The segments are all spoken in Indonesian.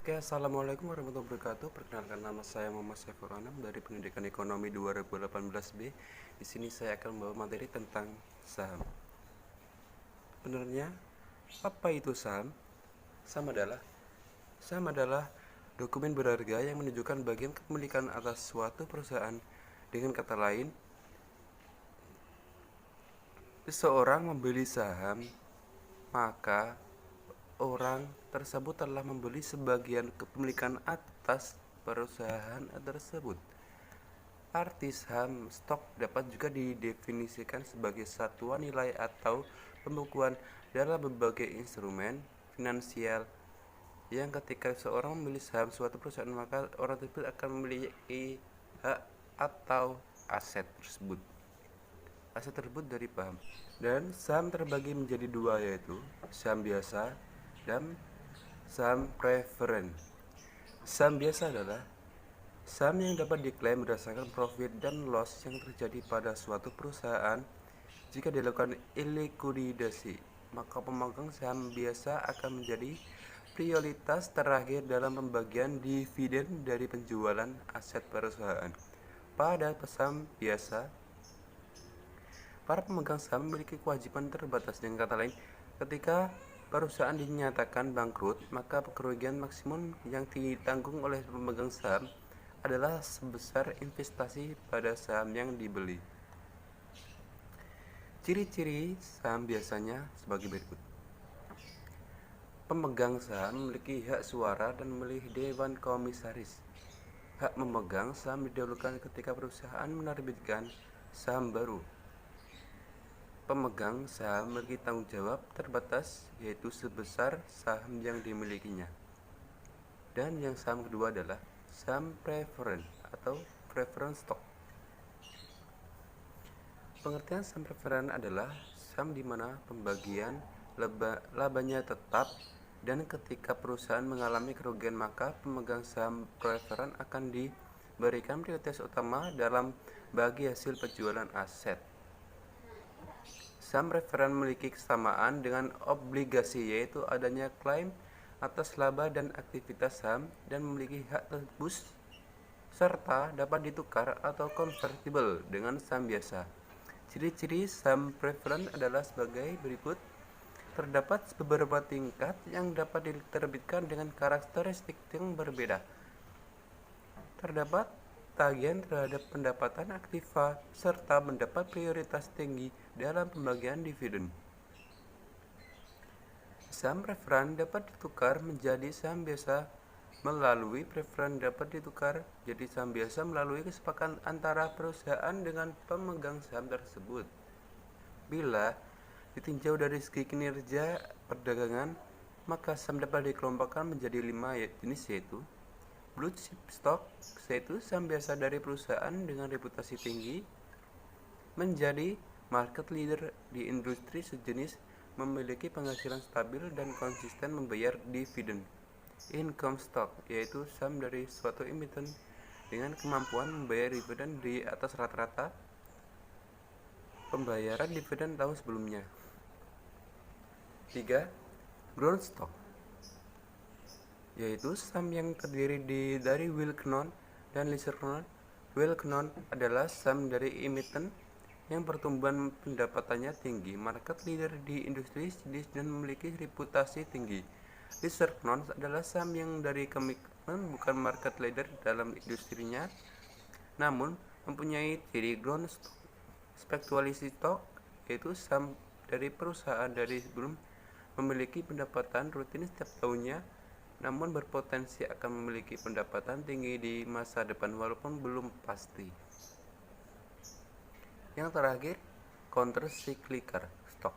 Oke, assalamualaikum warahmatullahi wabarakatuh. Perkenalkan, nama saya Muhammad Saiful Anam dari Pendidikan Ekonomi 2018B. Di sini saya akan membawa materi tentang saham. Sebenarnya, apa itu saham? Saham adalah dokumen berharga yang menunjukkan bagian kepemilikan atas suatu perusahaan. Dengan kata lain, seseorang membeli saham, maka orang tersebut telah membeli sebagian kepemilikan atas perusahaan tersebut. Arti saham stok dapat juga didefinisikan sebagai satuan nilai atau pembukuan dalam berbagai instrumen finansial yang ketika seorang membeli saham suatu perusahaan, maka orang tersebut akan memiliki hak atau aset tersebut. Aset tersebut dari paham. Dan saham terbagi menjadi dua, yaitu saham biasa dan saham preferen. Saham biasa adalah saham yang dapat diklaim berdasarkan profit dan loss yang terjadi pada suatu perusahaan. Jika dilakukan likuidasi, maka pemegang saham biasa akan menjadi prioritas terakhir dalam pembagian dividen dari penjualan aset perusahaan. Pada saham biasa, para pemegang saham memiliki kewajiban terbatas. Dengan kata lain, ketika perusahaan dinyatakan bangkrut, maka kerugian maksimum yang ditanggung oleh pemegang saham adalah sebesar investasi pada saham yang dibeli. Ciri-ciri saham biasanya sebagai berikut. Pemegang saham memiliki hak suara dan memilih dewan komisaris. Hak memegang saham didahulukan ketika perusahaan menerbitkan saham baru. Pemegang saham memiliki tanggung jawab terbatas, yaitu sebesar saham yang dimilikinya. Dan yang saham kedua adalah saham preferen atau preference stock. Pengertian saham preferen adalah saham di mana pembagian labanya tetap, dan ketika perusahaan mengalami kerugian, maka pemegang saham preferen akan diberikan prioritas utama dalam bagi hasil penjualan aset. Saham preferen memiliki kesamaan dengan obligasi, yaitu adanya klaim atas laba dan aktivitas saham, dan memiliki hak tebus serta dapat ditukar atau convertible dengan saham biasa. Ciri-ciri saham preferen adalah sebagai berikut. Terdapat beberapa tingkat yang dapat diterbitkan dengan karakteristik yang berbeda. Terdapat tagihan terhadap pendapatan aktiva serta mendapat prioritas tinggi dalam pembagian dividen. Saham preferen dapat ditukar menjadi saham biasa melalui preferen dapat ditukar jadi saham biasa melalui kesepakatan antara perusahaan dengan pemegang saham tersebut. Bila ditinjau dari segi kinerja perdagangan, maka saham dapat dikelompokkan menjadi 5 jenis, yaitu blue chip stock, yaitu saham biasa dari perusahaan dengan reputasi tinggi, menjadi market leader di industri sejenis, memiliki penghasilan stabil dan konsisten membayar dividen. Income stock, yaitu saham dari suatu emiten dengan kemampuan membayar dividen di atas rata-rata pembayaran dividen tahun sebelumnya. 3. Growth stock, yaitu saham yang terdiri dari Will Known dan Lisa Known. Will Known adalah saham dari emiten yang pertumbuhan pendapatannya tinggi, market leader di industri jenis, dan memiliki reputasi tinggi. Research Known adalah saham yang dari komitmen bukan market leader dalam industrinya, namun mempunyai ciri growth stock. Spekulasi stock, yaitu saham dari perusahaan dari sebelum memiliki pendapatan rutin setiap tahunnya, namun berpotensi akan memiliki pendapatan tinggi di masa depan walaupun belum pasti. Yang terakhir, counter cyclical stock,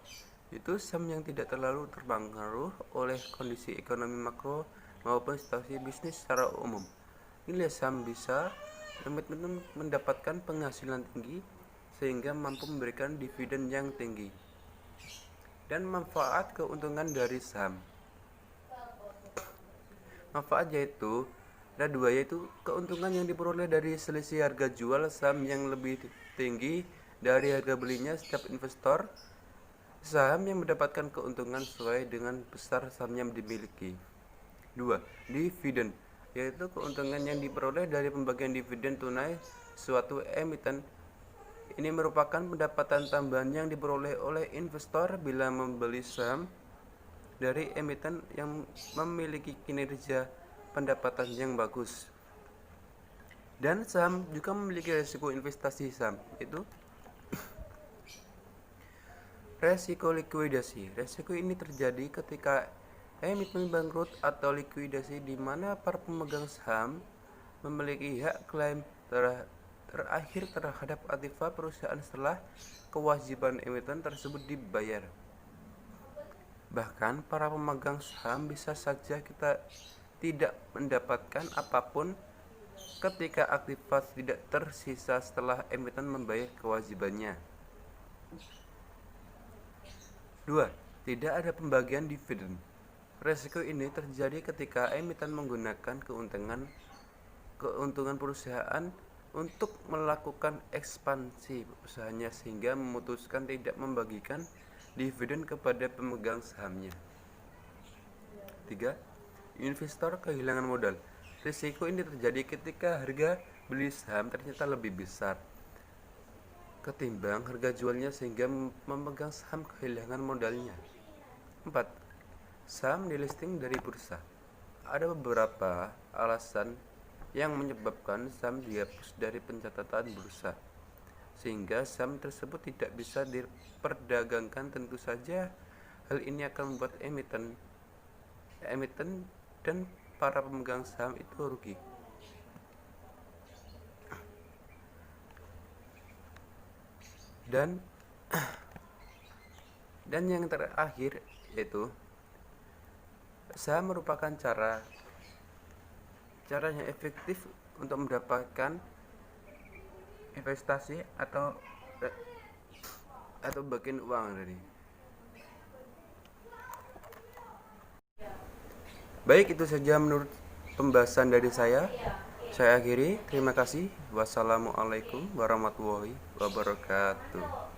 itu saham yang tidak terlalu terpengaruh oleh kondisi ekonomi makro maupun situasi bisnis secara umum. Nilai saham bisa mendapatkan penghasilan tinggi sehingga mampu memberikan dividen yang tinggi. Dan manfaat keuntungan dari saham. Manfaat yaitu ada dua, yaitu keuntungan yang diperoleh dari selisih harga jual saham yang lebih tinggi dari harga belinya setiap investor saham yang mendapatkan keuntungan sesuai dengan besar saham yang dimiliki. 2. Dividen, yaitu keuntungan yang diperoleh dari pembagian dividen tunai suatu emiten. Ini merupakan pendapatan tambahan yang diperoleh oleh investor bila membeli saham dari emiten yang memiliki kinerja pendapatan yang bagus. Dan saham juga memiliki risiko investasi saham, yaitu resiko likuidasi. Resiko ini terjadi ketika emiten bangkrut atau likuidasi, di mana para pemegang saham memiliki hak klaim terakhir terhadap aktiva perusahaan setelah kewajiban emiten tersebut dibayar. Bahkan para pemegang saham bisa saja kita tidak mendapatkan apapun ketika aktiva tidak tersisa setelah emiten membayar kewajibannya. 2. Tidak ada pembagian dividen. Resiko ini terjadi ketika emiten menggunakan keuntungan perusahaan untuk melakukan ekspansi usahanya sehingga memutuskan tidak membagikan dividen kepada pemegang sahamnya. 3. Investor kehilangan modal. Risiko ini terjadi ketika harga beli saham ternyata lebih besar ketimbang harga jualnya sehingga pemegang saham kehilangan modalnya. 4. Saham delisting dari bursa. Ada beberapa alasan yang menyebabkan saham dihapus dari pencatatan bursa, sehingga saham tersebut tidak bisa diperdagangkan. Tentu saja hal ini akan membuat emiten dan para pemegang saham itu rugi. Dan yang terakhir, yaitu saham merupakan cara yang efektif untuk mendapatkan investasi atau bagian uang dari. Baik, itu saja menurut pembahasan dari saya. Saya akhiri. Terima kasih. Wassalamualaikum warahmatullahi wabarakatuh.